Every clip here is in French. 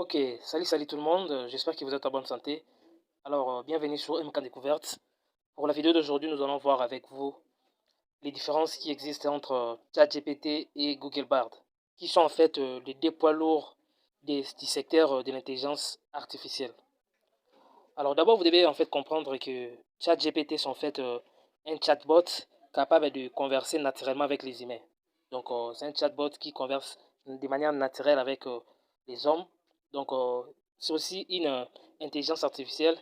Ok, salut tout le monde, j'espère que vous êtes en bonne santé. Alors, bienvenue sur MK Découverte. Pour la vidéo d'aujourd'hui, nous allons voir avec vous les différences qui existent entre ChatGPT et Google Bard, qui sont en fait les deux poids lourds du secteur de l'intelligence artificielle. Alors d'abord, vous devez en fait comprendre que ChatGPT est en fait un chatbot capable de converser naturellement avec les humains. Donc c'est un chatbot qui converse de manière naturelle avec les hommes. Donc c'est aussi une intelligence artificielle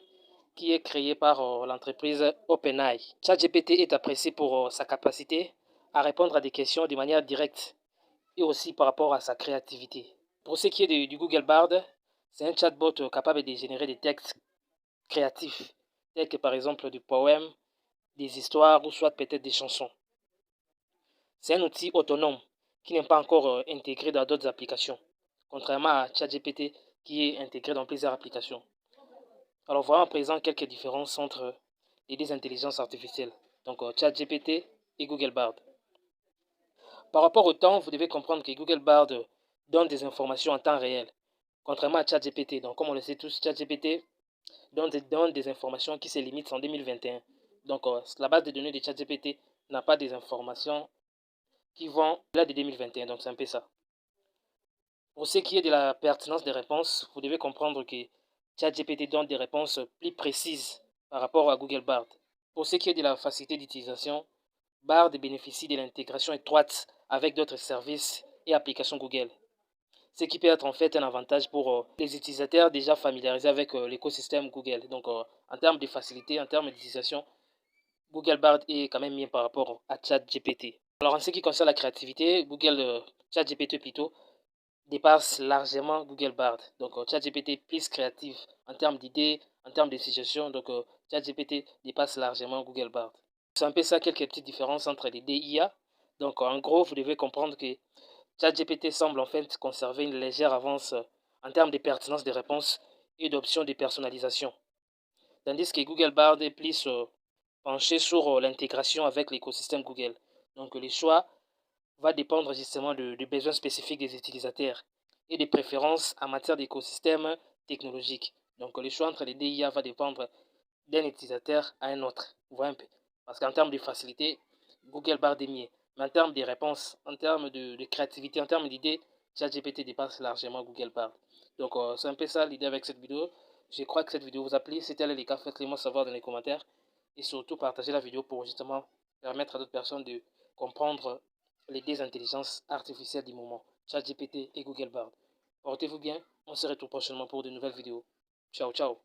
qui est créée par l'entreprise OpenAI. ChatGPT est apprécié pour sa capacité à répondre à des questions de manière directe et aussi par rapport à sa créativité. Pour ce qui est du Google Bard, c'est un chatbot capable de générer des textes créatifs, tels que par exemple des poèmes, des histoires ou soit peut-être des chansons. C'est un outil autonome qui n'est pas encore intégré dans d'autres applications, contrairement à ChatGPT qui est intégré dans plusieurs applications. Alors voyons à présent quelques différences entre les deux intelligences artificielles, donc ChatGPT et Google Bard. Par rapport au temps, vous devez comprendre que Google Bard donne des informations en temps réel, contrairement à ChatGPT. Donc comme on le sait tous, ChatGPT donne des informations qui se limitent en 2021. Donc la base de données de ChatGPT n'a pas des informations qui vont là de 2021. Donc c'est un peu ça. Pour ce qui est de la pertinence des réponses, vous devez comprendre que ChatGPT donne des réponses plus précises par rapport à Google Bard. Pour ce qui est de la facilité d'utilisation, Bard bénéficie de l'intégration étroite avec d'autres services et applications Google, ce qui peut être en fait un avantage pour les utilisateurs déjà familiarisés avec l'écosystème Google. Donc en termes de facilité, en termes d'utilisation, Google Bard est quand même mieux par rapport à ChatGPT. Alors en ce qui concerne la créativité, ChatGPT plutôt, dépasse largement Google Bard. Donc ChatGPT est plus créatif en termes d'idées, en termes de suggestions. Donc ChatGPT dépasse largement Google Bard. C'est un peu ça, quelques petites différences entre les DIA. Donc en gros, vous devez comprendre que ChatGPT semble en fait conserver une légère avance en termes de pertinence des réponses et d'options de personnalisation. Tandis que Google Bard est plus penché sur l'intégration avec l'écosystème Google. Donc le choix va dépendre justement des besoins spécifiques des utilisateurs et des préférences en matière d'écosystème technologique. Donc le choix entre les DIA va dépendre d'un utilisateur à un autre. Vous voyez un peu. Parce qu'en termes de facilité, Google Bard est mieux. Mais en termes de réponses, en termes de créativité, en termes d'idées, ChatGPT dépasse largement Google Bard. Donc c'est un peu ça l'idée avec cette vidéo. Je crois que cette vidéo vous a plu. Si tel est le cas, faites-le moi savoir dans les commentaires. Et surtout, partagez la vidéo pour justement permettre à d'autres personnes de comprendre les deux intelligences artificielles du moment, ChatGPT et Google Bard. Portez-vous bien. On se retrouve prochainement pour de nouvelles vidéos. Ciao, ciao.